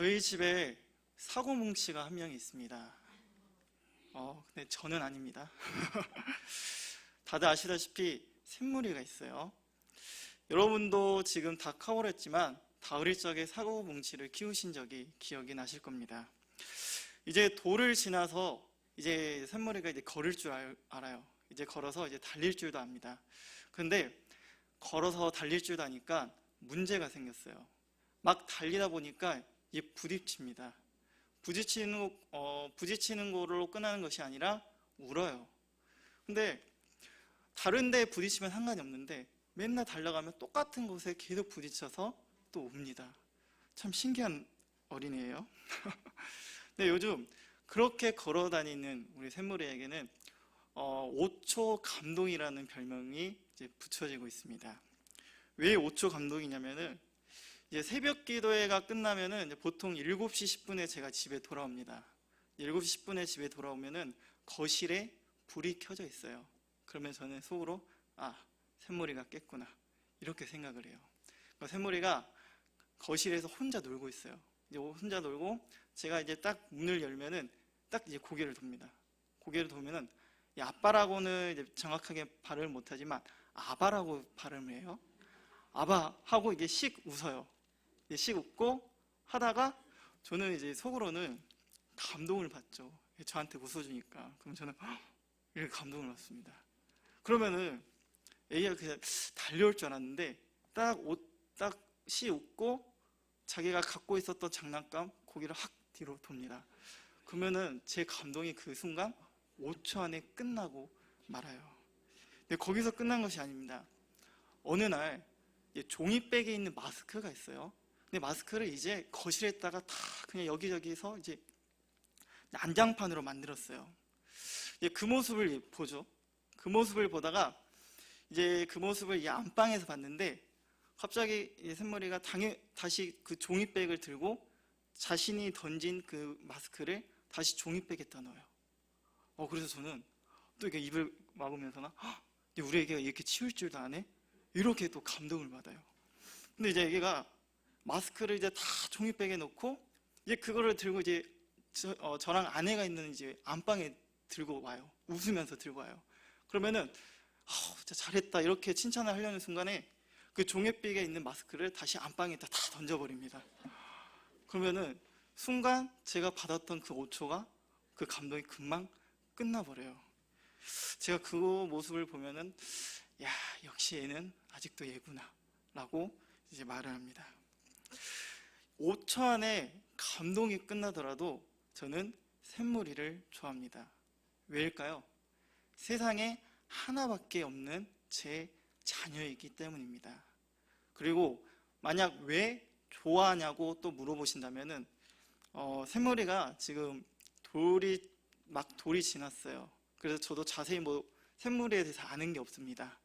저희 집에 사고뭉치가 한 명이 있습니다. 근데 저는 아닙니다. 다들 아시다시피 샘물이가 있어요. 여러분도 지금 다 커버를 했지만 다 어릴 적에 사고뭉치를 키우신 적이 기억이 나실 겁니다. 이제 돌을 지나서 이제 샘물이가 이제 걸을 줄 알아요. 이제 걸어서 이제 달릴 줄도 압니다. 근데 걸어서 달릴 줄도 아니까 문제가 생겼어요. 막 달리다 보니까 이게 부딪힙니다. 부딪히는 거로 끝나는 것이 아니라 울어요. 근데 다른 데 부딪히면 상관이 없는데 맨날 달려가면 똑같은 곳에 계속 부딪혀서 또 웁니다. 참 신기한 어린이에요. 근데 요즘 그렇게 걸어 다니는 우리 샘물이에게는 5초 감동이라는 별명이 이제 붙여지고 있습니다. 왜 5초 감동이냐면은 이제 새벽 기도회가 끝나면은 이제 보통 7시 10분에 제가 집에 돌아옵니다. 7시 10분에 집에 돌아오면은 거실에 불이 켜져 있어요. 그러면 저는 속으로 샘물이가 깼구나 이렇게 생각을 해요. 그러니까 샘물이가 거실에서 혼자 놀고 있어요. 이제 혼자 놀고 제가 이제 딱 문을 열면은 딱 이제 고개를 돕니다. 고개를 돌면은 아빠라고는 이제 정확하게 발음을 못하지만 아바라고 발음을 해요. 아바 하고 이게 씩 웃어요. 씩 웃고 하다가 저는 이제 속으로는 감동을 받죠. 저한테 웃어주니까. 그럼 저는 이렇게 감동을 받습니다. 그러면은 애기가 그냥 달려올 줄 알았는데 딱 씩 웃고 자기가 갖고 있었던 장난감 고개를 확 뒤로 돕니다. 그러면은 제 감동이 그 순간 5초 안에 끝나고 말아요. 근데 거기서 끝난 것이 아닙니다. 어느 날 종이백에 있는 마스크가 있어요. 근데 마스크를 이제 거실에다가 다 그냥 여기저기서 이제 난장판으로 만들었어요. 그 모습을 보죠. 그 모습을 보다가 이제 그 모습을 이 안방에서 봤는데 갑자기 샘물이가 다시 그 종이백을 들고 자신이 던진 그 마스크를 다시 종이백에다 넣어요. 그래서 저는 또 이렇게 입을 막으면서나 우리 애기가 이렇게 치울 줄도 아네? 이렇게 또 감동을 받아요. 근데 이제 애기가 마스크를 이제 다 종이백에 넣고 이제 그거를 들고 이제 저랑 아내가 있는 이제 안방에 들고 와요. 웃으면서 들고 와요. 그러면은 진짜 잘했다 이렇게 칭찬을 하려는 순간에 그 종이백에 있는 마스크를 다시 안방에다 다 던져버립니다. 그러면은 순간 제가 받았던 그 5초가 그 감동이 금방 끝나버려요. 제가 그 모습을 보면은 역시 얘는 아직도 얘구나 라고 이제 말을 합니다. 5초 안에 감동이 끝나더라도 저는 샘물이를 좋아합니다. 왜일까요? 세상에 하나밖에 없는 제 자녀이기 때문입니다. 그리고 만약 왜 좋아하냐고 또 물어보신다면은 샘물이가 지금 돌이 지났어요. 그래서 저도 자세히 샘물이에 대해서 아는 게 없습니다.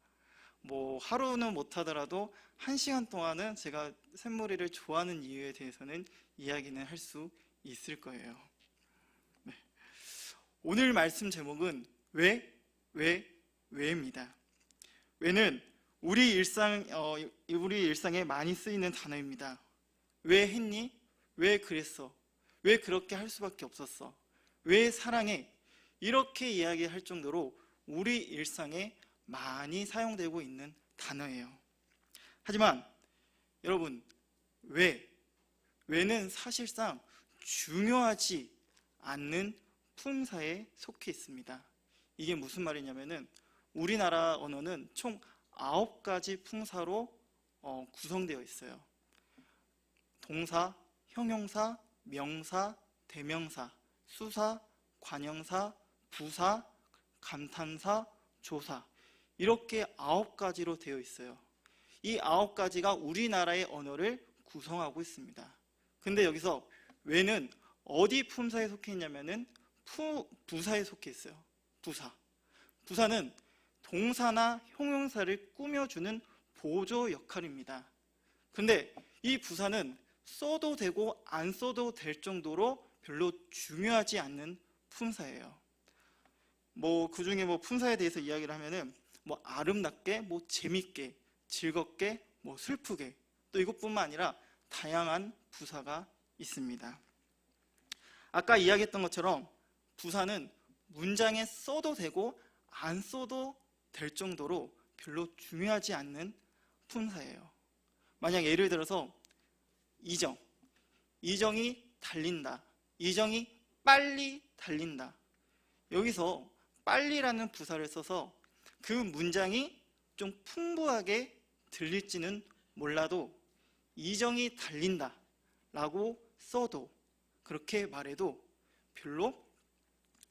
하루는 못하더라도 1시간 동안은 제가 샘물이를 좋아하는 이유에 대해서는 이야기는 할 수 있을 거예요. 네. 오늘 말씀 제목은 왜입니다. 왜는 우리 일상에 많이 쓰이는 단어입니다. 왜 했니? 왜 그랬어? 왜 그렇게 할 수밖에 없었어? 왜 사랑해? 이렇게 이야기할 정도로 우리 일상에 많이 사용되고 있는 단어예요. 하지만 여러분, 왜는 사실상 중요하지 않는 품사에 속해 있습니다. 이게 무슨 말이냐면은 우리나라 언어는 총 9가지 품사로 구성되어 있어요. 동사, 형용사, 명사, 대명사, 수사, 관형사, 부사, 감탄사, 조사 이렇게 9가지로 되어 있어요. 이 9가지가 우리나라의 언어를 구성하고 있습니다. 근데 여기서 왜는 어디 품사에 속해 있냐면은 부사에 속해 있어요. 부사는 동사나 형용사를 꾸며주는 보조 역할입니다. 근데 이 부사는 써도 되고 안 써도 될 정도로 별로 중요하지 않는 품사예요. 그 중에 품사에 대해서 이야기를 하면은 아름답게, 재밌게, 즐겁게, 슬프게 또 이것뿐만 아니라 다양한 부사가 있습니다. 아까 이야기했던 것처럼 부사는 문장에 써도 되고 안 써도 될 정도로 별로 중요하지 않는 품사예요. 만약 예를 들어서 이정이 달린다, 이정이 빨리 달린다. 여기서 빨리라는 부사를 써서 그 문장이 좀 풍부하게 들릴지는 몰라도 이정이 달린다 라고 써도, 그렇게 말해도 별로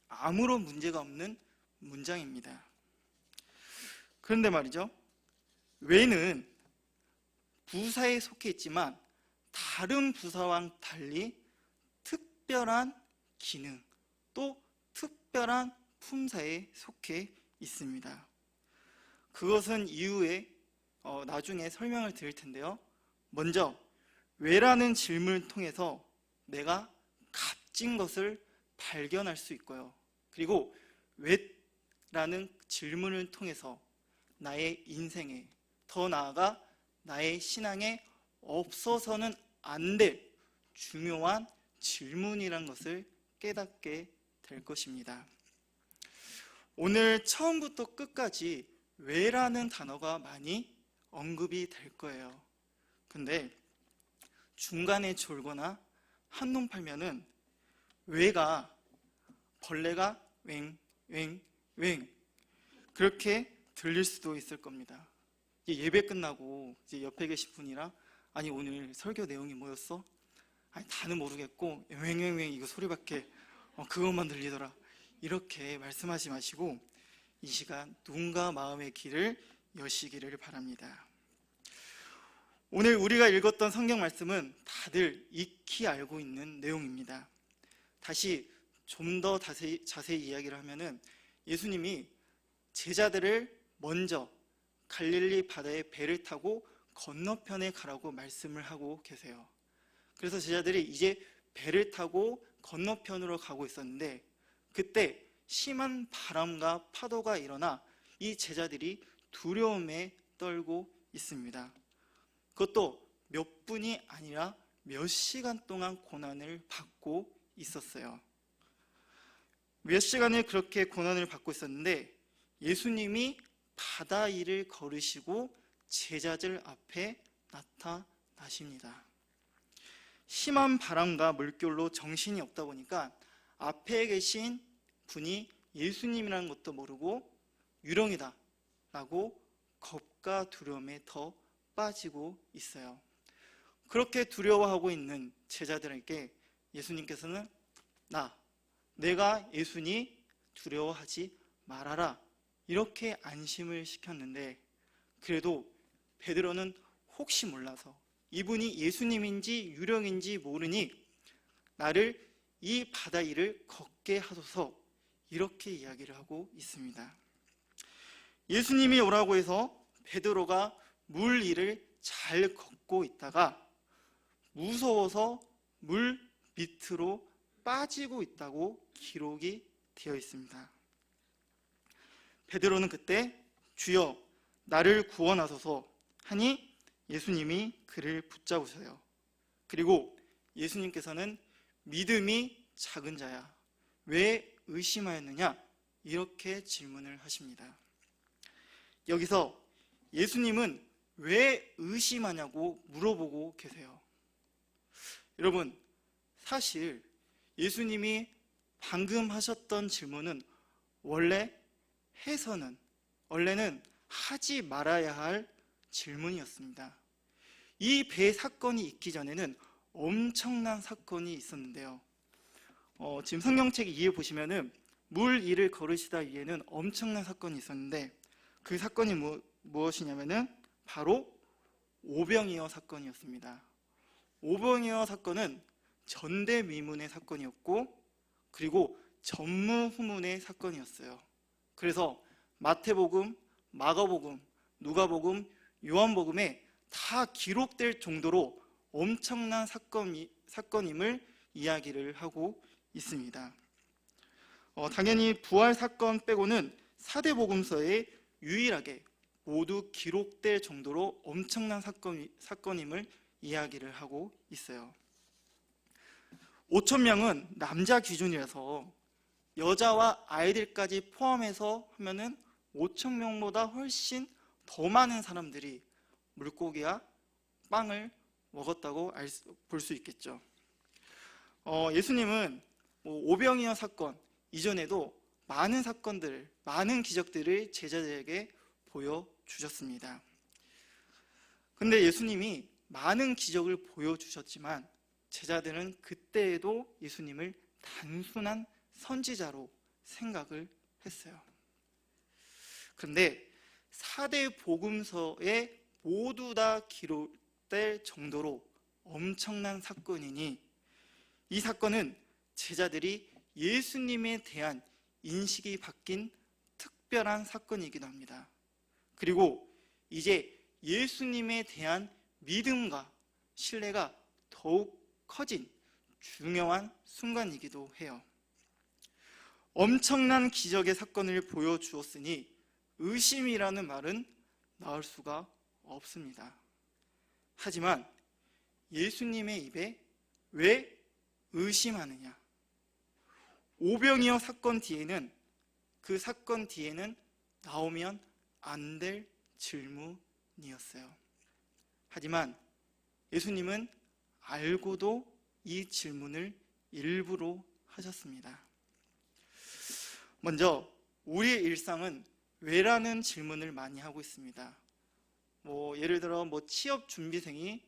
아무런 문제가 없는 문장입니다. 그런데 말이죠, 왜는 부사에 속해 있지만 다른 부사와 달리 특별한 기능, 또 특별한 품사에 속해 있습니다. 그것은 이후에 나중에 설명을 드릴 텐데요. 먼저 왜라는 질문을 통해서 내가 값진 것을 발견할 수 있고요. 그리고 왜라는 질문을 통해서 나의 인생에, 더 나아가 나의 신앙에 없어서는 안 될 중요한 질문이란 것을 깨닫게 될 것입니다. 오늘 처음부터 끝까지 왜라는 단어가 많이 언급이 될 거예요. 근데 중간에 졸거나 한눈 팔면은 왜가 벌레가 웽 그렇게 들릴 수도 있을 겁니다. 예배 끝나고 이제 옆에 계신 분이랑 아니 오늘 설교 내용이 뭐였어? 아니 다는 모르겠고 웽 이거 소리밖에 그것만 들리더라. 이렇게 말씀하지 마시고 이 시간 눈과 마음의 길을 여시기를 바랍니다. 오늘 우리가 읽었던 성경 말씀은 다들 익히 알고 있는 내용입니다. 다시 좀 더 자세히 이야기를 하면은 예수님이 제자들을 먼저 갈릴리 바다에 배를 타고 건너편에 가라고 말씀을 하고 계세요. 그래서 제자들이 이제 배를 타고 건너편으로 가고 있었는데 그때 심한 바람과 파도가 일어나 이 제자들이 두려움에 떨고 있습니다. 그것도 몇 분이 아니라 몇 시간 동안 고난을 받고 있었어요. 몇 시간을 그렇게 고난을 받고 있었는데 예수님이 바다 위를 걸으시고 제자들 앞에 나타나십니다. 심한 바람과 물결로 정신이 없다 보니까 앞에 계신 분이 예수님이라는 것도 모르고 유령이다 라고 겁과 두려움에 더 빠지고 있어요. 그렇게 두려워하고 있는 제자들에게 예수님께서는 내가 예수니 두려워하지 말아라 이렇게 안심을 시켰는데 그래도 베드로는 혹시 몰라서 이분이 예수님인지 유령인지 모르니 나를 이 바다 위를 걷게 하소서 이렇게 이야기를 하고 있습니다. 예수님이 오라고 해서 베드로가 물 위를 잘 걷고 있다가 무서워서 물 밑으로 빠지고 있다고 기록이 되어 있습니다. 베드로는 그때 주여 나를 구원하소서 하니 예수님이 그를 붙잡으셔요. 그리고 예수님께서는 믿음이 작은 자야 왜 의심하였느냐 이렇게 질문을 하십니다. 여기서 예수님은 왜 의심하냐고 물어보고 계세요. 여러분 사실 예수님이 방금 하셨던 질문은 원래는 하지 말아야 할 질문이었습니다. 이 배 사건이 있기 전에는 엄청난 사건이 있었는데요. 지금 성경책 2에 보시면은 물 위를 걸으시다 위에는 엄청난 사건이 있었는데 그 사건이 무엇이냐면은 바로 오병이어 사건이었습니다. 오병이어 사건은 전대미문의 사건이었고 그리고 전무후문의 사건이었어요. 그래서 마태복음, 마가복음, 누가복음, 요한복음에 다 기록될 정도로 엄청난 사건임을 이야기를 하고 있습니다. 당연히 부활 사건 빼고는 사대복음서에 유일하게 모두 기록될 정도로 엄청난 사건임을 이야기를 하고 있어요. 5천 명은 남자 기준이라서 여자와 아이들까지 포함해서 하면은 5천 명보다 훨씬 더 많은 사람들이 물고기와 빵을 먹었다고 볼 수 있겠죠. 예수님은 오병이어 사건 이전에도 많은 사건들, 많은 기적들을 제자들에게 보여주셨습니다. 근데 예수님이 많은 기적을 보여주셨지만 제자들은 그때에도 예수님을 단순한 선지자로 생각을 했어요. 그런데 4대 복음서에 모두 다 기록될 정도로 엄청난 사건이니 이 사건은 제자들이 예수님에 대한 인식이 바뀐 특별한 사건이기도 합니다. 그리고 이제 예수님에 대한 믿음과 신뢰가 더욱 커진 중요한 순간이기도 해요. 엄청난 기적의 사건을 보여주었으니 의심이라는 말은 나올 수가 없습니다. 하지만 예수님의 입에 왜 의심하느냐? 오병이어 사건 뒤에는, 그 사건 뒤에는 나오면 안 될 질문이었어요. 하지만 예수님은 알고도 이 질문을 일부러 하셨습니다. 먼저 우리의 일상은 왜라는 질문을 많이 하고 있습니다. 예를 들어 취업 준비생이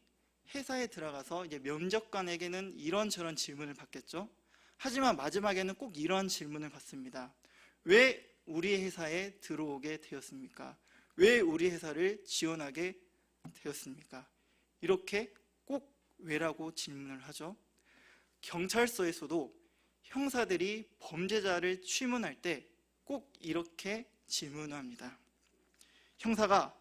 회사에 들어가서 이제 면접관에게는 이런저런 질문을 받겠죠. 하지만 마지막에는 꼭 이런 질문을 받습니다. 왜 우리 회사에 들어오게 되었습니까? 왜 우리 회사를 지원하게 되었습니까? 이렇게 꼭 왜라고 질문을 하죠. 경찰서에서도 형사들이 범죄자를 취문할 때 꼭 이렇게 질문합니다. 형사가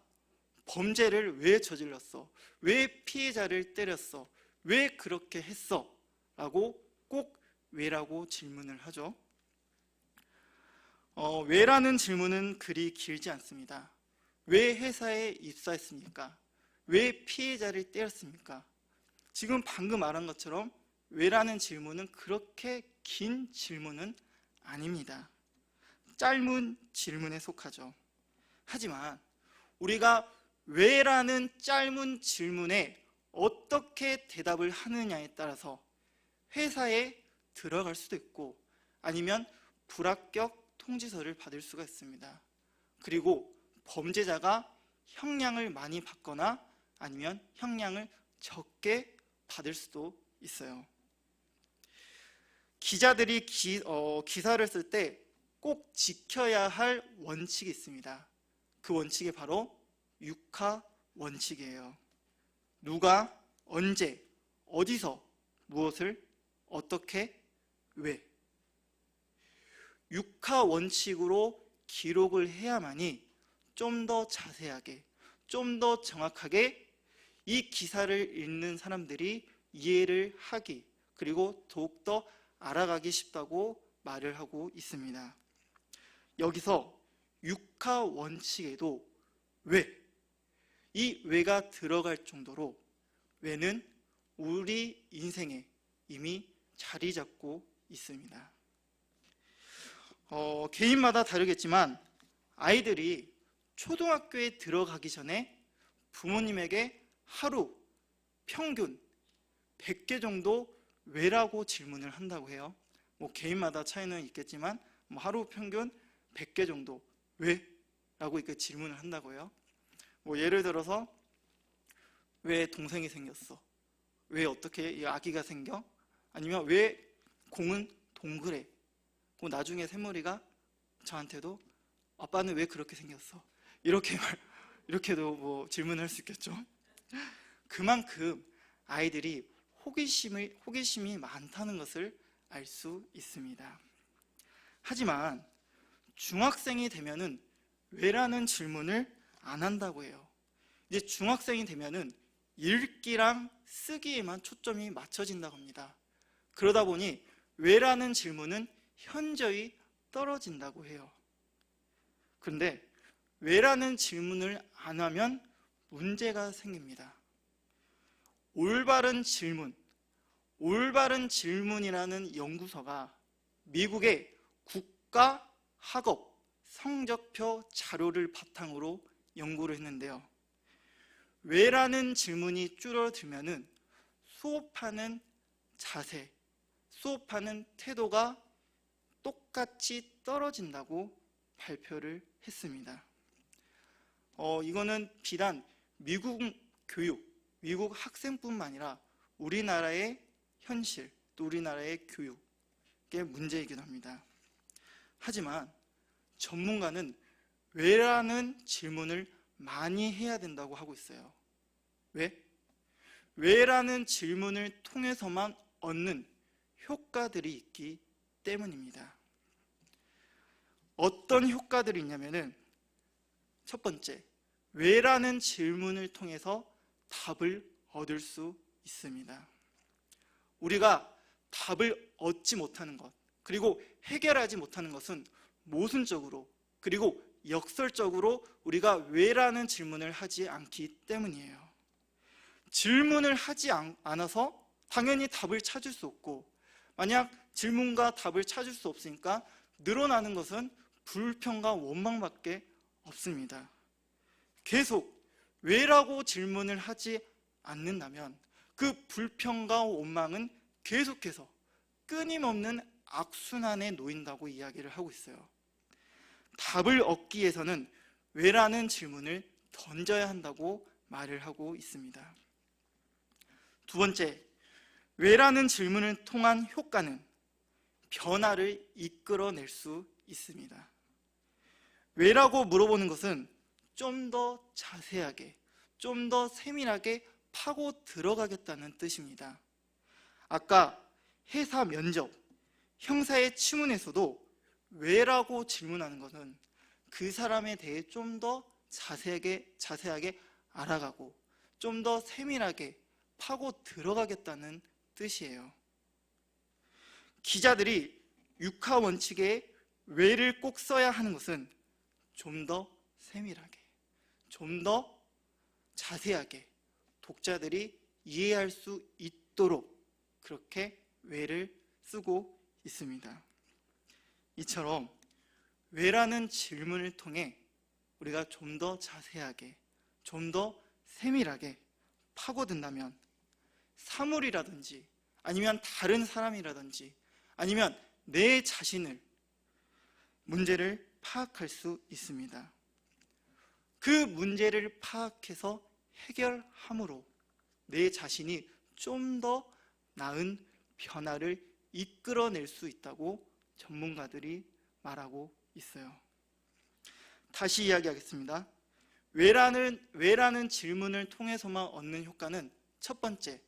범죄를 왜 저질렀어? 왜 피해자를 때렸어? 왜 그렇게 했어? 라고 꼭 왜라고 질문을 하죠. 왜라는 질문은 그리 길지 않습니다. 왜 회사에 입사했습니까? 왜 피해자를 때렸습니까? 지금 방금 말한 것처럼 왜라는 질문은 그렇게 긴 질문은 아닙니다. 짧은 질문에 속하죠. 하지만 우리가 왜라는 짧은 질문에 어떻게 대답을 하느냐에 따라서 회사에 들어갈 수도 있고 아니면 불합격 통지서를 받을 수가 있습니다. 그리고 범죄자가 형량을 많이 받거나 아니면 형량을 적게 받을 수도 있어요. 기자들이 기사를 쓸 때 꼭 지켜야 할 원칙이 있습니다. 그 원칙이 바로 육하 원칙이에요. 누가, 언제, 어디서, 무엇을, 어떻게, 왜. 육하 원칙으로 기록을 해야만이 좀 더 자세하게, 좀 더 정확하게 이 기사를 읽는 사람들이 이해를 하기, 그리고 더욱더 알아가기 쉽다고 말을 하고 있습니다. 여기서 육하 원칙에도 왜, 이 왜가 들어갈 정도로 왜는 우리 인생에 이미 자리 잡고 있습니다. 개인마다 다르겠지만 아이들이 초등학교에 들어가기 전에 부모님에게 하루 평균 100개 정도 왜라고 질문을 한다고 해요. 개인마다 차이는 있겠지만 하루 평균 100개 정도 왜? 라고 이렇게 질문을 한다고 해요. 예를 들어서 왜 동생이 생겼어? 왜 어떻게 이 아기가 생겨? 아니면 왜 공은 동그래? 나중에 새머리가 저한테도 아빠는 왜 그렇게 생겼어? 이렇게도 질문을 할 수 있겠죠. 그만큼 아이들이 호기심이 많다는 것을 알 수 있습니다. 하지만 중학생이 되면은 왜라는 질문을 안 한다고 해요. 이제 중학생이 되면은 읽기랑 쓰기에만 초점이 맞춰진다고 합니다. 그러다 보니 왜라는 질문은 현저히 떨어진다고 해요. 그런데 왜라는 질문을 안 하면 문제가 생깁니다. 올바른 질문, 올바른 질문이라는 연구소가 미국의 국가 학업 성적표 자료를 바탕으로 연구를 했는데요. 왜라는 질문이 줄어들면은 수업하는 자세, 수업하는 태도가 똑같이 떨어진다고 발표를 했습니다. 이거는 비단 미국 교육, 미국 학생뿐만 아니라 우리나라의 현실, 또 우리나라의 교육의 문제이기도 합니다. 하지만 전문가는 왜라는 질문을 많이 해야 된다고 하고 있어요. 왜? 왜라는 질문을 통해서만 얻는 효과들이 있기 때문입니다. 어떤 효과들이 있냐면은 첫 번째, 왜라는 질문을 통해서 답을 얻을 수 있습니다. 우리가 답을 얻지 못하는 것, 그리고 해결하지 못하는 것은 모순적으로, 그리고 역설적으로 우리가 왜라는 질문을 하지 않기 때문이에요. 질문을 하지 않아서 당연히 답을 찾을 수 없고, 만약 질문과 답을 찾을 수 없으니까 늘어나는 것은 불평과 원망밖에 없습니다. 계속 왜라고 질문을 하지 않는다면 그 불평과 원망은 계속해서 끊임없는 악순환에 놓인다고 이야기를 하고 있어요. 답을 얻기 위해서는 왜라는 질문을 던져야 한다고 말을 하고 있습니다. 두 번째, 왜라는 질문을 통한 효과는 변화를 이끌어낼 수 있습니다. 왜라고 물어보는 것은 좀 더 자세하게, 좀 더 세밀하게 파고 들어가겠다는 뜻입니다. 아까 회사 면접, 형사의 치문에서도 왜라고 질문하는 것은 그 사람에 대해 좀 더 자세하게 알아가고 좀 더 세밀하게 파고 들어가겠다는 뜻이에요. 기자들이 육하 원칙에 왜를 꼭 써야 하는 것은 좀 더 세밀하게, 좀 더 자세하게 독자들이 이해할 수 있도록 그렇게 왜를 쓰고 있습니다. 이처럼 왜라는 질문을 통해 우리가 좀 더 자세하게, 좀 더 세밀하게 파고든다면 사물이라든지 아니면 다른 사람이라든지 아니면 내 자신을, 문제를 파악할 수 있습니다. 그 문제를 파악해서 해결함으로 내 자신이 좀 더 나은 변화를 이끌어낼 수 있다고 전문가들이 말하고 있어요. 다시 이야기하겠습니다. 왜라는 질문을 통해서만 얻는 효과는 첫 번째,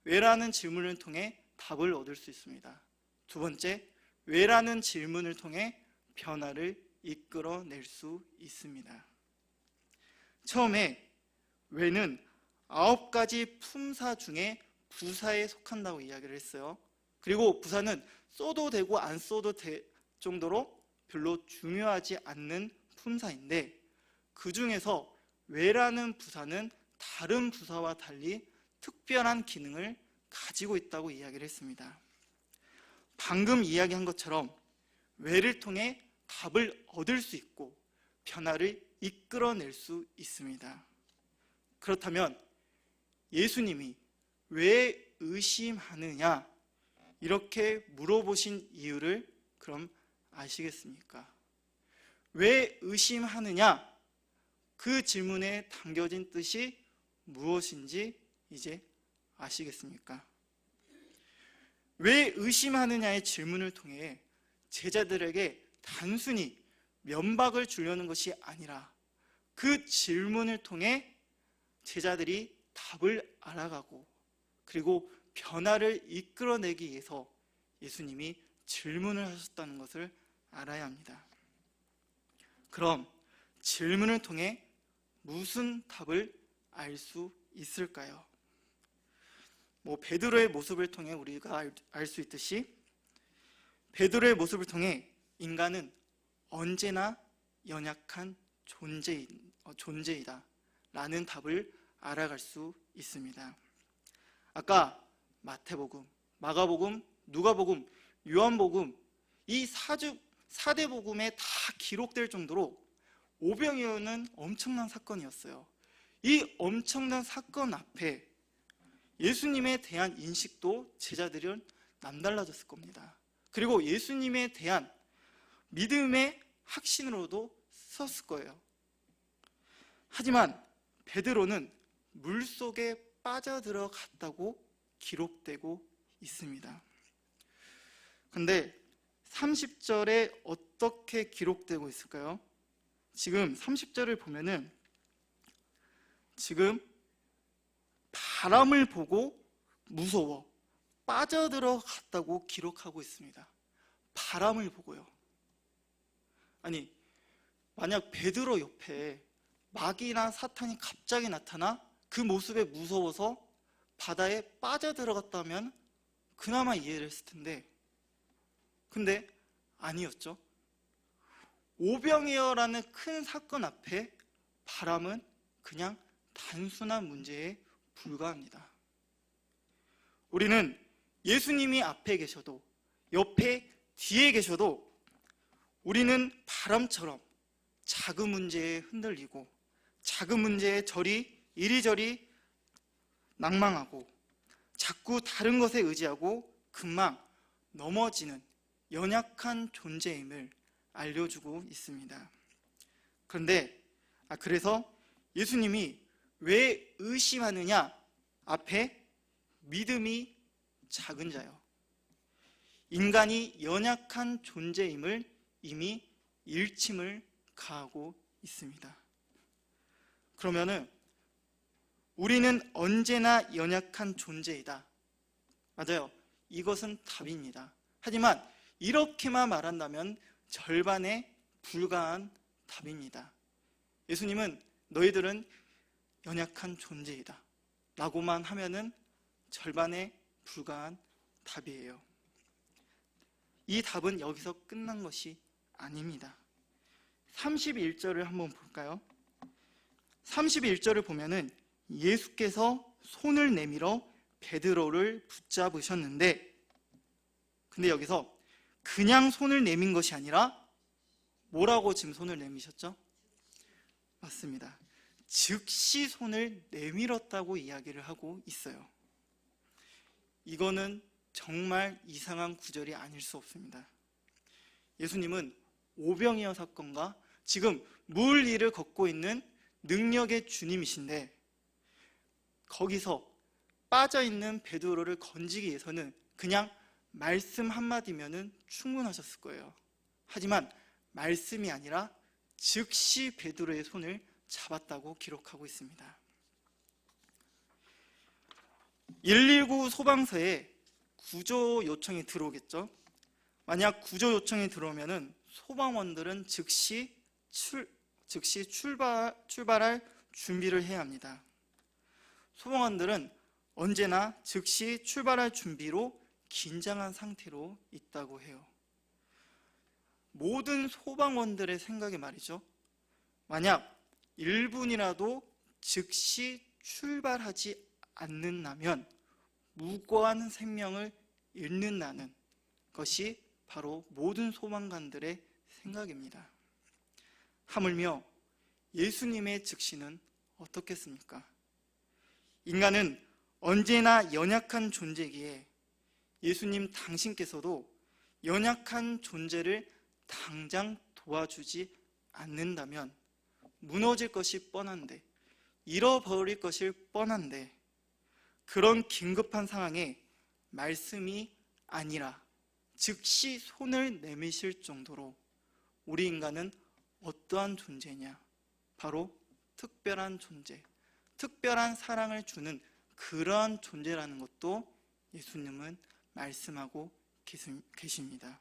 왜라는 질문을 통해 답을 얻을 수 있습니다. 두 번째, 왜라는 질문을 통해 변화를 이끌어낼 수 있습니다. 처음에 왜는 9가지 품사 중에 부사에 속한다고 이야기를 했어요. 그리고 부사는 써도 되고 안 써도 될 정도로 별로 중요하지 않는 품사인데, 그 중에서 왜라는 부사는 다른 부사와 달리 특별한 기능을 가지고 있다고 이야기를 했습니다. 방금 이야기한 것처럼 왜를 통해 답을 얻을 수 있고 변화를 이끌어낼 수 있습니다. 그렇다면 예수님이 왜 의심하느냐 이렇게 물어보신 이유를 그럼 아시겠습니까? 왜 의심하느냐, 그 질문에 담겨진 뜻이 무엇인지 이제 아시겠습니까? 왜 의심하느냐의 질문을 통해 제자들에게 단순히 면박을 주려는 것이 아니라 그 질문을 통해 제자들이 답을 알아가고 그리고 변화를 이끌어내기 위해서 예수님이 질문을 하셨다는 것을 알아야 합니다. 그럼 질문을 통해 무슨 답을 알 수 있을까요? 베드로의 모습을 통해 우리가 알 수 있듯이 베드로의 모습을 통해 인간은 언제나 연약한 존재이다 라는 답을 알아갈 수 있습니다. 아까 마태복음, 마가복음, 누가복음, 요한복음 이 4대 복음에 다 기록될 정도로 오병이어는 엄청난 사건이었어요. 이 엄청난 사건 앞에 예수님에 대한 인식도 제자들은 남달라졌을 겁니다. 그리고 예수님에 대한 믿음의 확신으로도 섰을 거예요. 하지만 베드로는 물속에 빠져들어갔다고 기록되고 있습니다. 근데 30절에 어떻게 기록되고 있을까요? 지금 30절을 보면은 지금 바람을 보고 무서워 빠져들어갔다고 기록하고 있습니다. 바람을 보고요. 아니, 만약 베드로 옆에 마귀나 사탄이 갑자기 나타나 그 모습에 무서워서 바다에 빠져들어갔다면 그나마 이해를 했을 텐데, 근데 아니었죠. 오병이어라는 큰 사건 앞에 바람은 그냥 단순한 문제에 불과합니다. 우리는 예수님이 앞에 계셔도 옆에 뒤에 계셔도 우리는 바람처럼 작은 문제에 흔들리고 작은 문제에 이리저리 낭망하고 자꾸 다른 것에 의지하고 금방 넘어지는 연약한 존재임을 알려주고 있습니다. 그래서 예수님이 왜 의심하느냐 앞에 믿음이 작은 자요. 인간이 연약한 존재임을 이미 일침을 가하고 있습니다. 그러면은 우리는 언제나 연약한 존재이다. 맞아요. 이것은 답입니다. 하지만 이렇게만 말한다면 절반에 불과한 답입니다. 예수님은 너희들은 연약한 존재이다 라고만 하면은 절반에 불과한 답이에요. 이 답은 여기서 끝난 것이 아닙니다. 31절을 한번 볼까요? 31절을 보면은 예수께서 손을 내밀어 베드로를 붙잡으셨는데, 근데 여기서 그냥 손을 내민 것이 아니라 뭐라고 지금 손을 내미셨죠? 맞습니다. 즉시 손을 내밀었다고 이야기를 하고 있어요. 이거는 정말 이상한 구절이 아닐 수 없습니다. 예수님은 오병이어 사건과 지금 물 위를 걷고 있는 능력의 주님이신데 거기서 빠져있는 베드로를 건지기 위해서는 그냥 말씀 한마디면 충분하셨을 거예요. 하지만 말씀이 아니라 즉시 베드로의 손을 잡았다고 기록하고 있습니다. 119 소방서에 구조 요청이 들어오겠죠. 만약 구조 요청이 들어오면 소방원들은 즉시 출발할 준비를 해야 합니다. 소방관들은 언제나 즉시 출발할 준비로 긴장한 상태로 있다고 해요. 모든 소방원들의 생각에 말이죠. 만약 1분이라도 즉시 출발하지 않는다면 무고한 생명을 잃는다는 것이 바로 모든 소방관들의 생각입니다. 하물며 예수님의 즉시는 어떻겠습니까? 인간은 언제나 연약한 존재이기에 예수님 당신께서도 연약한 존재를 당장 도와주지 않는다면 무너질 것이 뻔한데, 잃어버릴 것이 뻔한데, 그런 긴급한 상황에 말씀이 아니라 즉시 손을 내미실 정도로 우리 인간은 어떠한 존재냐? 바로 특별한 존재, 특별한 사랑을 주는 그러한 존재라는 것도 예수님은 말씀하고 계십니다.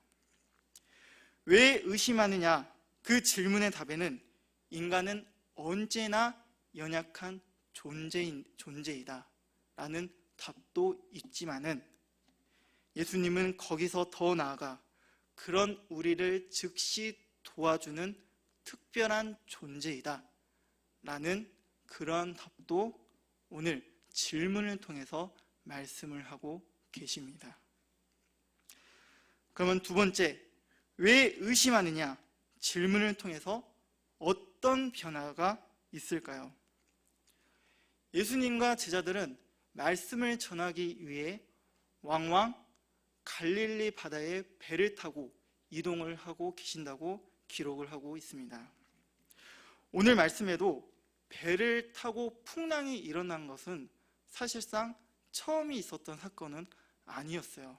왜 의심하느냐? 그 질문의 답에는 인간은 언제나 연약한 존재이다 라는 답도 있지만은 예수님은 거기서 더 나아가 그런 우리를 즉시 도와주는 특별한 존재이다 라는 그러한 답도 오늘 질문을 통해서 말씀을 하고 계십니다. 그러면 두 번째, 왜 의심하느냐? 질문을 통해서 어떤 변화가 있을까요? 예수님과 제자들은 말씀을 전하기 위해 왕왕 갈릴리 바다에 배를 타고 이동을 하고 계신다고 기록을 하고 있습니다. 오늘 말씀에도 배를 타고 풍랑이 일어난 것은 사실상 처음이 있었던 사건은 아니었어요.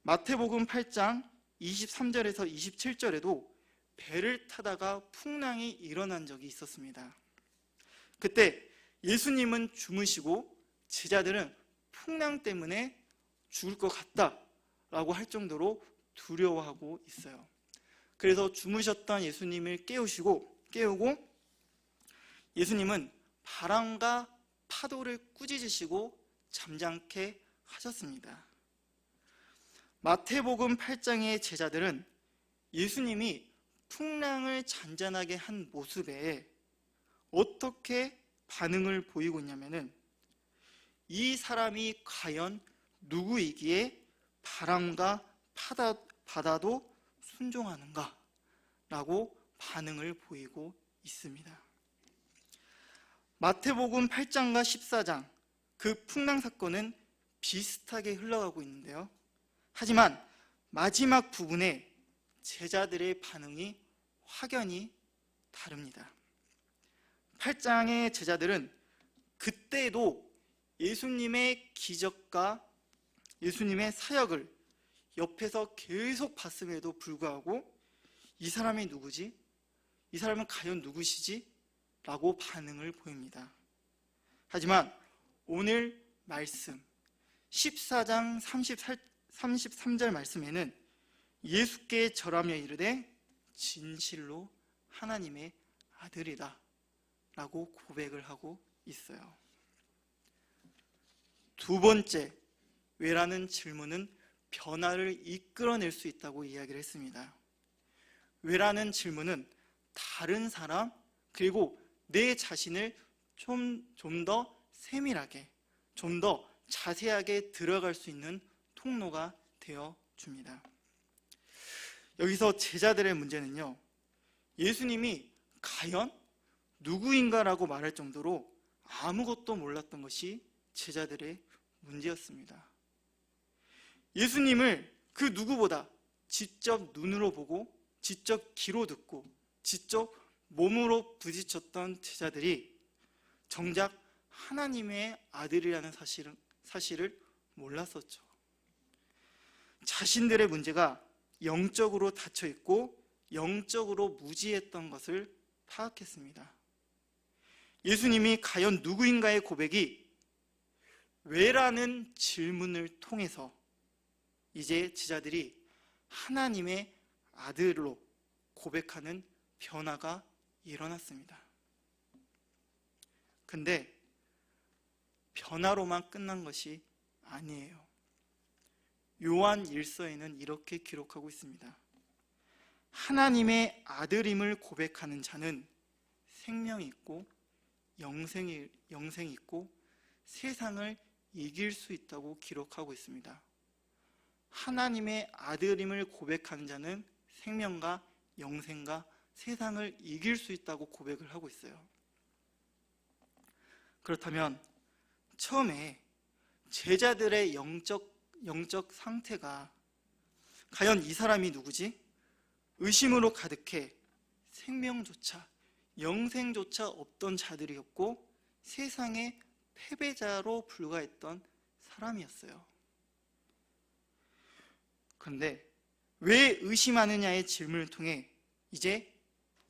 마태복음 8장 23절에서 27절에도 배를 타다가 풍랑이 일어난 적이 있었습니다. 그때 예수님은 주무시고 제자들은 풍랑 때문에 죽을 것 같다라고 할 정도로 두려워하고 있어요. 그래서 주무셨던 예수님을 깨우고 예수님은 바람과 파도를 꾸짖으시고 잠잠케 하셨습니다. 마태복음 8장의 제자들은 예수님이 풍랑을 잔잔하게 한 모습에 어떻게 반응을 보이고 있냐면은, 이 사람이 과연 누구이기에 바람과 바다도 순종하는가? 라고 반응을 보이고 있습니다. 마태복음 8장과 14장, 그 풍랑 사건은 비슷하게 흘러가고 있는데요. 하지만 마지막 부분에 제자들의 반응이 확연히 다릅니다. 8장의 제자들은 그때도 예수님의 기적과 예수님의 사역을 옆에서 계속 봤음에도 불구하고 이 사람이 누구지? 이 사람은 과연 누구시지? 라고 반응을 보입니다. 하지만 오늘 말씀 14장 33절 말씀에는 예수께 절하며 이르되 진실로 하나님의 아들이다 라고 고백을 하고 있어요. 두 번째, 왜라는 질문은 변화를 이끌어낼 수 있다고 이야기를 했습니다. 왜라는 질문은 다른 사람 그리고 내 자신을 좀 더 세밀하게, 좀 더 자세하게 들어갈 수 있는 통로가 되어 줍니다. 여기서 제자들의 문제는요, 예수님이 과연 누구인가라고 말할 정도로 아무것도 몰랐던 것이 제자들의 문제였습니다. 예수님을 그 누구보다 직접 눈으로 보고 직접 귀로 듣고 직접 몸으로 부딪혔던 제자들이 정작 하나님의 아들이라는 사실을 몰랐었죠. 자신들의 문제가 영적으로 닫혀 있고 영적으로 무지했던 것을 파악했습니다. 예수님이 과연 누구인가의 고백이 왜라는 질문을 통해서 이제 제자들이 하나님의 아들로 고백하는 변화가 일어났습니다. 근데 변화로만 끝난 것이 아니에요. 요한 1서에는 이렇게 기록하고 있습니다. 하나님의 아들임을 고백하는 자는 생명이 있고 영생이 있고 세상을 이길 수 있다고 기록하고 있습니다. 하나님의 아들임을 고백하는 자는 생명과 영생과 세상을 이길 수 있다고 고백을 하고 있어요. 그렇다면 처음에 제자들의 영적 상태가 과연 이 사람이 누구지? 의심으로 가득해 생명조차 영생조차 없던 자들이었고 세상의 패배자로 불과했던 사람이었어요. 그런데 왜 의심하느냐의 질문을 통해 이제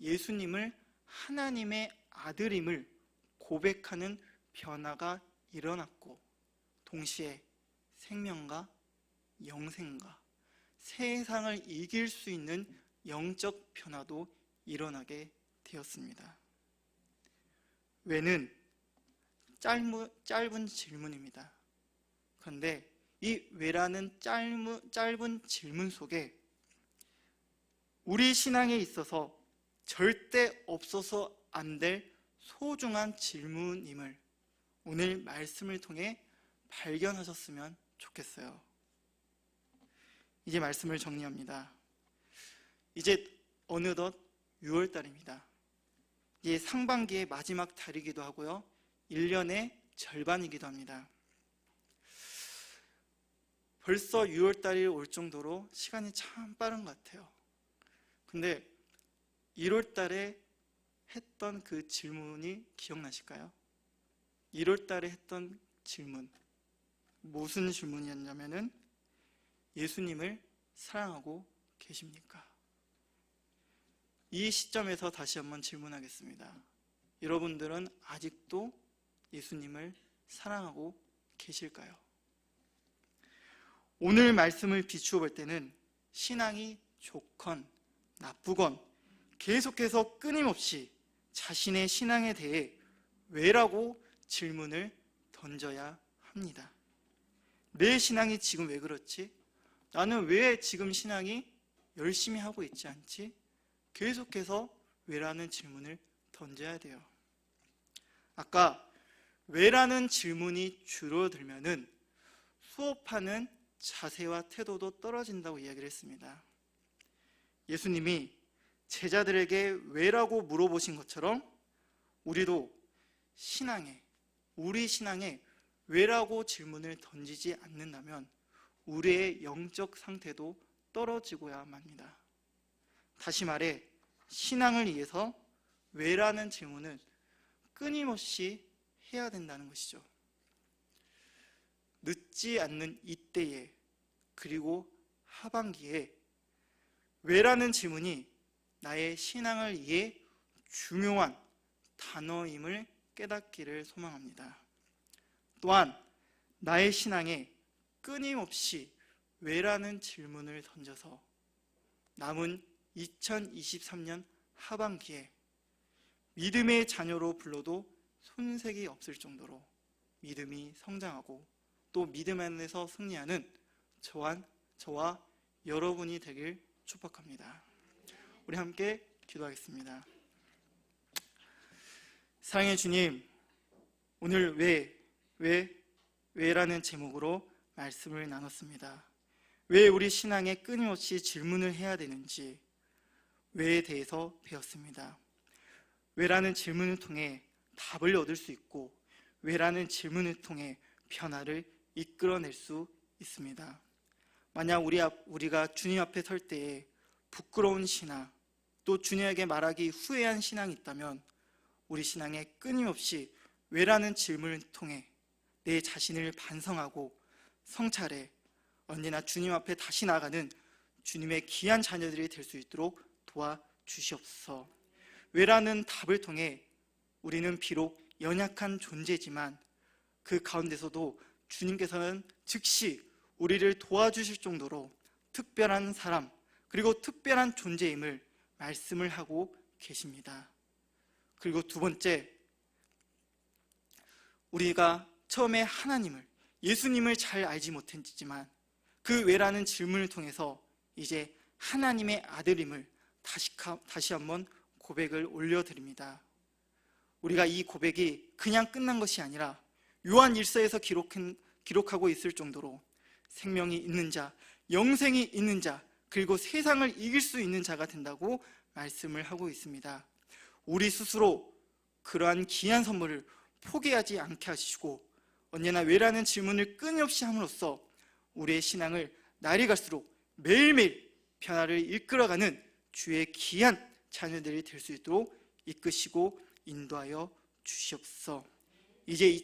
예수님을 하나님의 아들임을 고백하는 변화가 일어났고 동시에 생명과 영생과 세상을 이길 수 있는 영적 변화도 일어나게 되었습니다. 왜는 짧은 질문입니다. 그런데 이 왜라는 짧은 질문 속에 우리 신앙에 있어서 절대 없어서 안 될 소중한 질문임을 오늘 말씀을 통해 발견하셨으면 좋겠어요. 이제 말씀을 정리합니다. 이제 어느덧 6월달입니다. 이제 상반기의 마지막 달이기도 하고요, 1년의 절반이기도 합니다. 벌써 6월달이 올 정도로 시간이 참 빠른 것 같아요. 근데 1월달에 했던 그 질문이 기억나실까요? 1월달에 했던 질문, 무슨 질문이었냐면은 예수님을 사랑하고 계십니까? 이 시점에서 다시 한번 질문하겠습니다. 여러분들은 아직도 예수님을 사랑하고 계실까요? 오늘 말씀을 비추어 볼 때는 신앙이 좋건 나쁘건 계속해서 끊임없이 자신의 신앙에 대해 왜라고 질문을 던져야 합니다. 내 신앙이 지금 왜 그렇지? 나는 왜 지금 신앙이 열심히 하고 있지 않지? 계속해서 왜라는 질문을 던져야 돼요. 아까 왜라는 질문이 줄어들면은 수업하는 자세와 태도도 떨어진다고 이야기를 했습니다. 예수님이 제자들에게 왜라고 물어보신 것처럼 우리도 우리 신앙에 왜라고 질문을 던지지 않는다면 우리의 영적 상태도 떨어지고야 맙니다. 다시 말해 신앙을 위해서 왜라는 질문을 끊임없이 해야 된다는 것이죠. 늦지 않는 이때에, 그리고 하반기에 왜라는 질문이 나의 신앙을 위해 중요한 단어임을 깨닫기를 소망합니다. 또한 나의 신앙에 끊임없이 왜라는 질문을 던져서 남은 2023년 하반기에 믿음의 자녀로 불러도 손색이 없을 정도로 믿음이 성장하고 또 믿음 안에서 승리하는 저와 여러분이 되길 축복합니다. 우리 함께 기도하겠습니다. 사랑의 주님, 오늘 왜라는 제목으로 말씀을 나눴습니다. 왜 우리 신앙에 끊임없이 질문을 해야 되는지 왜에 대해서 배웠습니다. 왜라는 질문을 통해 답을 얻을 수 있고 왜라는 질문을 통해 변화를 이끌어낼 수 있습니다. 만약 우리가 주님 앞에 설 때에 부끄러운 신앙, 또 주님에게 말하기 후회한 신앙이 있다면 우리 신앙에 끊임없이 왜라는 질문을 통해 내 자신을 반성하고 성찰해 언제나 주님 앞에 다시 나아가는 주님의 귀한 자녀들이 될 수 있도록 도와주시옵소서. 왜라는 답을 통해 우리는 비록 연약한 존재지만 그 가운데서도 주님께서는 즉시 우리를 도와주실 정도로 특별한 사람, 그리고 특별한 존재임을 말씀을 하고 계십니다. 그리고 두 번째, 우리가 처음에 예수님을 잘 알지 못했지만 그 왜라는 질문을 통해서 이제 하나님의 아들임을 다시 한번 고백을 올려드립니다. 우리가 이 고백이 그냥 끝난 것이 아니라 요한 1서에서 기록하고 있을 정도로 생명이 있는 자, 영생이 있는 자, 그리고 세상을 이길 수 있는 자가 된다고 말씀을 하고 있습니다. 우리 스스로 그러한 귀한 선물을 포기하지 않게 하시고 언제나 왜라는 질문을 끊임없이 함으로써 우리의 신앙을 날이 갈수록 매일매일 변화를 이끌어가는 주의 귀한 자녀들이 될 수 있도록 이끄시고 인도하여 주시옵소서. 이제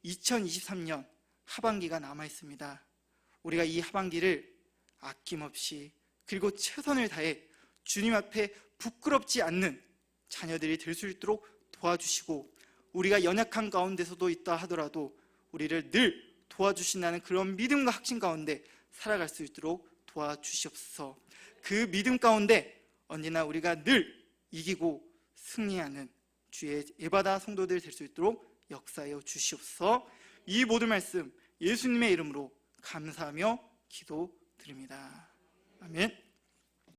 2023년 하반기가 남아 있습니다. 우리가 이 하반기를 아낌없이 그리고 최선을 다해 주님 앞에 부끄럽지 않는 자녀들이 될 수 있도록 도와주시고 우리가 연약한 가운데서도 있다 하더라도 우리를 늘 도와주신다는 그런 믿음과 확신 가운데 살아갈 수 있도록 도와주시옵소서. 그 믿음 가운데 언제나 우리가 늘 이기고 승리하는 주의 예바다 성도들 될 수 있도록 역사하여 주시옵소서. 이 모든 말씀 예수님의 이름으로 감사하며 기도드립니다. 아멘.